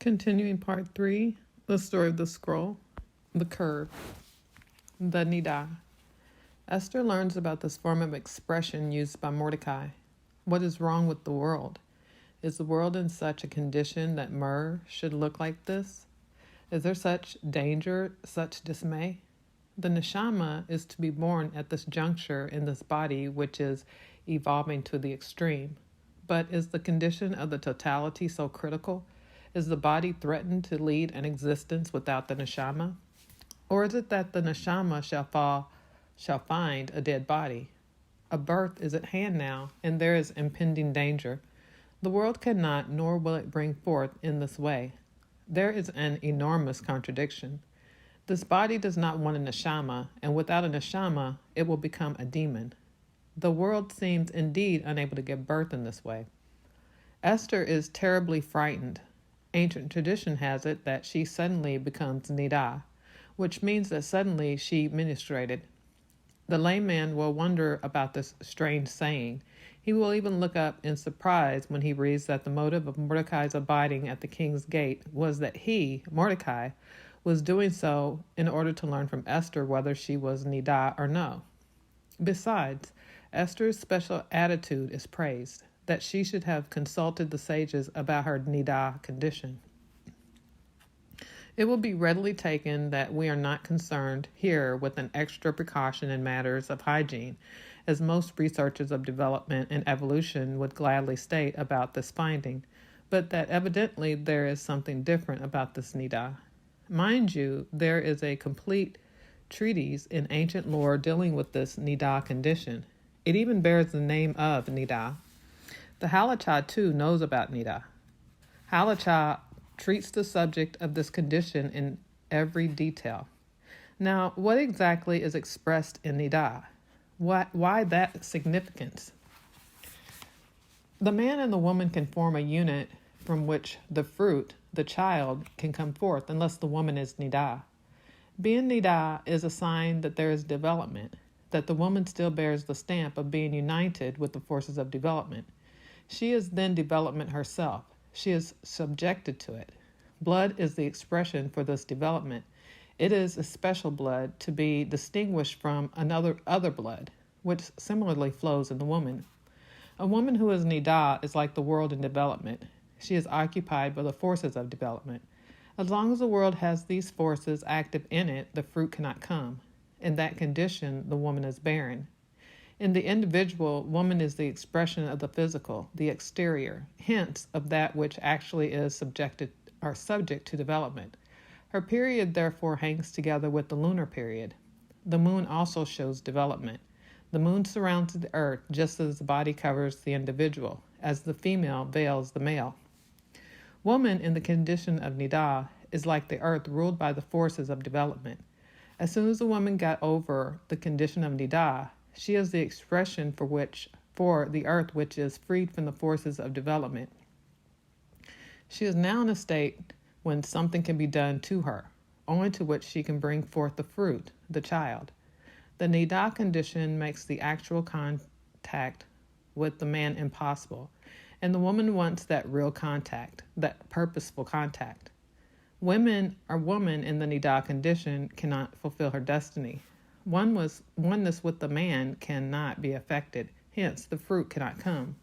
Continuing part 3, the story of the scroll, the curve, the Niddah. Esther learns about this form of expression used by Mordecai. What is wrong with the world? Is the world in such a condition that myrrh should look like this? Is there such danger, such dismay? The neshama is to be born at this juncture in this body which is evolving to the extreme. But is the condition of the totality so critical? Is the body threatened to lead an existence without the neshama? Or is it that the neshama shall find a dead body? A birth is at hand now, and there is impending danger. The world cannot, nor will it bring forth in this way. There is an enormous contradiction. This body does not want a neshama, and without a neshama, it will become a demon. The world seems indeed unable to give birth in this way. Esther is terribly frightened. Ancient tradition has it that she suddenly becomes Niddah, which means that suddenly she menstruated. The layman will wonder about this strange saying. He will even look up in surprise when he reads that the motive of Mordecai's abiding at the king's gate was that he, Mordecai, was doing so in order to learn from Esther whether she was Niddah or no. Besides, Esther's special attitude is praised, that she should have consulted the sages about her Niddah condition. It will be readily taken that we are not concerned here with an extra precaution in matters of hygiene, as most researchers of development and evolution would gladly state about this finding, but that evidently there is something different about this Niddah. Mind you, there is a complete treatise in ancient lore dealing with this Niddah condition. It even bears the name of Niddah. The Halachah, too, knows about Niddah. Halachah treats the subject of this condition in every detail. Now, what exactly is expressed in Niddah? Why that significance? The man and the woman can form a unit from which the fruit, the child, can come forth unless the woman is Niddah. Being Niddah is a sign that there is development, that the woman still bears the stamp of being united with the forces of development. She is then development herself. She is subjected to it. Blood is the expression for this development. It is a special blood to be distinguished from other blood, which similarly flows in the woman. A woman who is Niddah is like the world in development. She is occupied by the forces of development. As long as the world has these forces active in it, the fruit cannot come. In that condition, the woman is barren. In the individual, woman is the expression of the physical, the exterior, hence of that which actually is subject to development. Her period therefore hangs together with the lunar period. The moon also shows development. The moon surrounds the earth just as the body covers the individual, as the female veils the male. Woman in the condition of Niddah is like the earth ruled by the forces of development. As soon as a woman got over the condition of Niddah, she is the expression for the earth which is freed from the forces of development. She is now in a state when something can be done to her, owing to which she can bring forth the fruit, the child. The Niddah condition makes the actual contact with the man impossible, and the woman wants that real contact, that purposeful contact. Woman in the Niddah condition cannot fulfill her destiny. Oneness with the man cannot be affected, hence the fruit cannot come.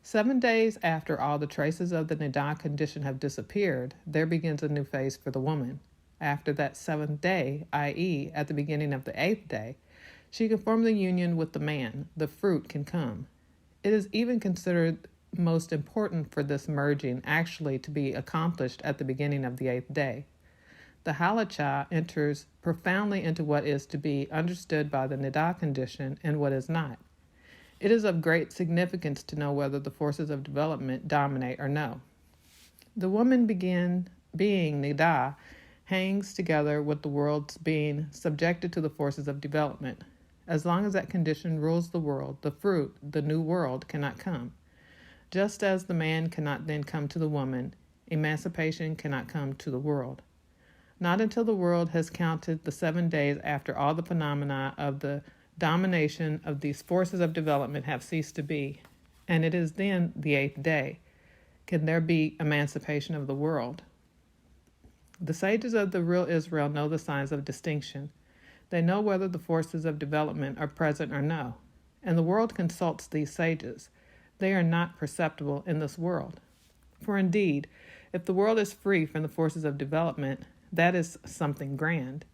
7 days after all the traces of the Niddah condition have disappeared, there begins a new phase for the woman. After that 7th day, i.e., at the beginning of the 8th day, she can form the union with the man. The fruit can come. It is even considered most important for this merging actually to be accomplished at the beginning of the 8th day. The Halachah enters profoundly into what is to be understood by the Niddah condition and what is not. It is of great significance to know whether the forces of development dominate or no. The woman being Niddah hangs together with the world's being subjected to the forces of development. As long as that condition rules the world, the fruit, the new world, cannot come. Just as the man cannot then come to the woman, emancipation cannot come to the world. Not until the world has counted the 7 days after all the phenomena of the domination of these forces of development have ceased to be, and it is then the 8th day. can there be emancipation of the world? The sages of the real Israel know the signs of distinction. They know whether the forces of development are present or no, and the world consults these sages. They are not perceptible in this world. For indeed, if the world is free from the forces of development, that is something grand.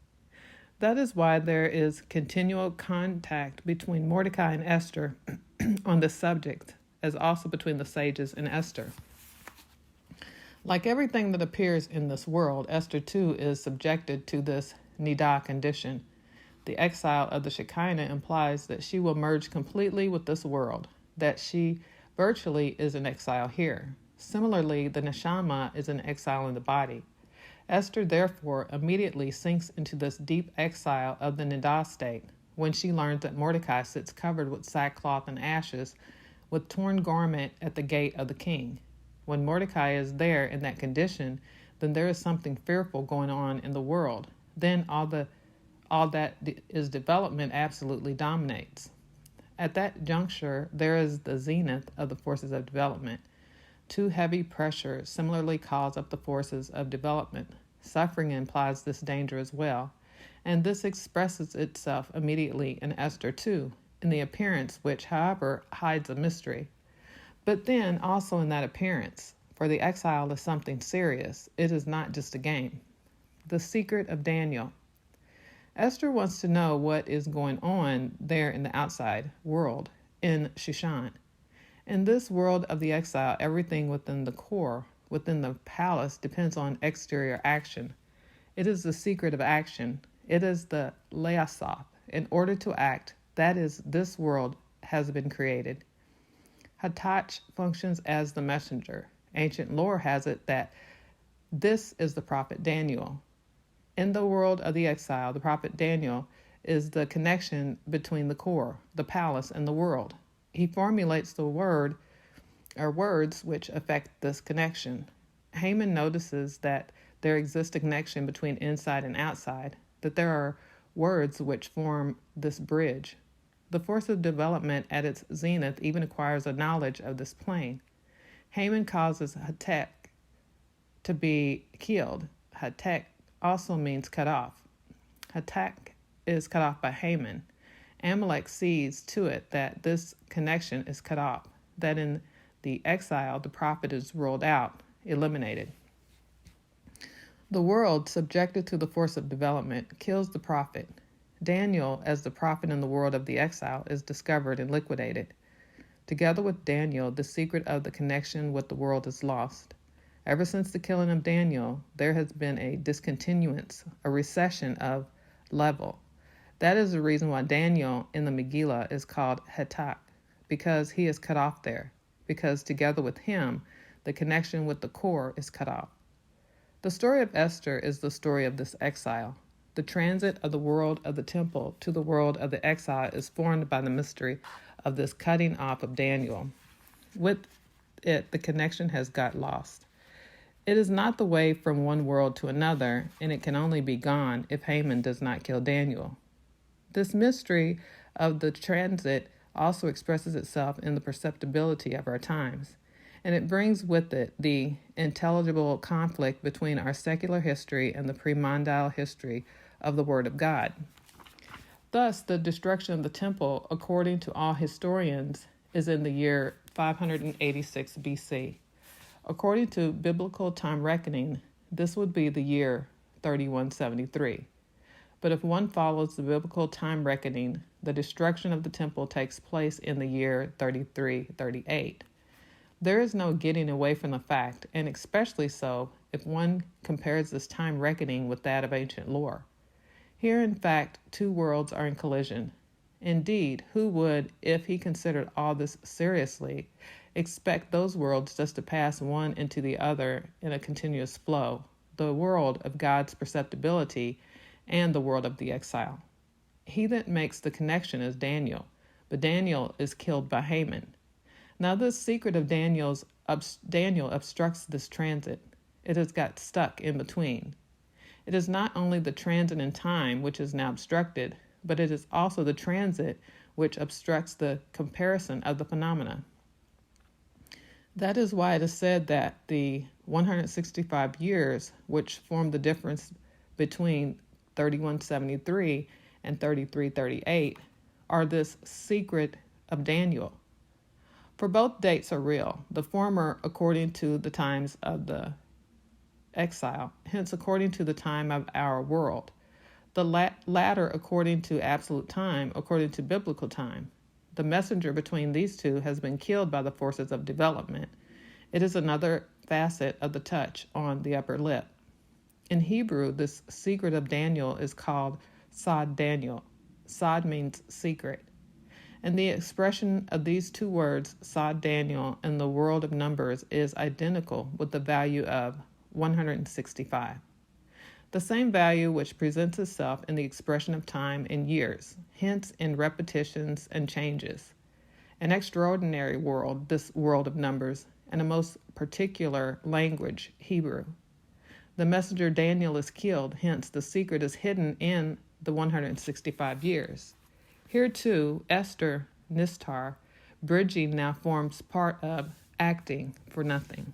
That is why there is continual contact between Mordecai and Esther on this subject, as also between the sages and Esther. Like everything that appears in this world, Esther too is subjected to this Niddah condition. The exile of the Shekinah implies that she will merge completely with this world, that she virtually is in exile here. Similarly, the Neshama is in exile in the body. Esther therefore immediately sinks into this deep exile of the Niddah state when she learns that Mordecai sits covered with sackcloth and ashes, with torn garment at the gate of the king. When Mordecai is there in that condition, then there is something fearful going on in the world. Then all that is development absolutely dominates. At that juncture, there is the zenith of the forces of development. Too heavy pressure similarly calls up the forces of development. Suffering implies this danger as well, and this expresses itself immediately in Esther too, in the appearance which, however, hides a mystery. But then also in that appearance, for the exile is something serious. It is not just a game. The secret of Daniel. Esther wants to know what is going on there in the outside world, in Shushan. In this world of the exile, everything within the core, within the palace, depends on exterior action. It is the secret of action. It is the leasoth. In order to act, that is, this world has been created. Hatach functions as the messenger. Ancient lore has it that this is the prophet Daniel. In the world of the exile, the prophet Daniel is the connection between the core, the palace, and the world. He formulates the word or words which affect this connection. Haman notices that there exists a connection between inside and outside, that there are words which form this bridge. The force of development at its zenith even acquires a knowledge of this plane. Haman causes Hatek to be killed. Hatek also means cut off. Hatek is cut off by Haman. Amalek sees to it that this connection is cut off, that in the exile the prophet is ruled out, eliminated. The world, subjected to the force of development, kills the prophet. Daniel, as the prophet in the world of the exile, is discovered and liquidated. Together with Daniel, the secret of the connection with the world is lost. Ever since the killing of Daniel, there has been a discontinuance, a recession of level. That is the reason why Daniel in the Megillah is called Hatak, because he is cut off there, because together with him, the connection with the core is cut off. The story of Esther is the story of this exile. The transit of the world of the temple to the world of the exile is formed by the mystery of this cutting off of Daniel. With it, the connection has got lost. It is not the way from one world to another, and it can only be gone if Haman does not kill Daniel. This mystery of the transit also expresses itself in the perceptibility of our times, and it brings with it the intelligible conflict between our secular history and the premondile history of the Word of God. Thus, the destruction of the temple, according to all historians, is in the year 586 BC. According to biblical time reckoning, this would be the year 3173. But if one follows the biblical time reckoning, the destruction of the temple takes place in the year 3338. There is no getting away from the fact, and especially so if one compares this time reckoning with that of ancient lore. Here, in fact, two worlds are in collision. Indeed, who would, if he considered all this seriously, expect those worlds just to pass one into the other in a continuous flow, the world of God's perceptibility and the world of the exile? He that makes the connection is Daniel, but Daniel is killed by Haman. Now this secret of Daniel obstructs this transit. It has got stuck in between. It is not only the transit in time which is now obstructed, but it is also the transit which obstructs the comparison of the phenomena. That is why it is said that the 165 years, which form the difference between 3173 and 3338, are this secret of Daniel. For both dates are real, the former according to the times of the exile, hence according to the time of our world, the latter according to absolute time, according to biblical time. The messenger between these two has been killed by the forces of development. It is another facet of the touch on the upper lip. In Hebrew, this secret of Daniel is called Sod Daniel. Sod means secret. And the expression of these two words, Sod Daniel, in the world of numbers is identical with the value of 165. The same value which presents itself in the expression of time in years, hence in repetitions and changes. An extraordinary world, this world of numbers, and a most particular language, Hebrew. The messenger Daniel is killed, hence the secret is hidden in the 165 years. Here too, Esther, Niddah, bridging now forms part of acting for nothing.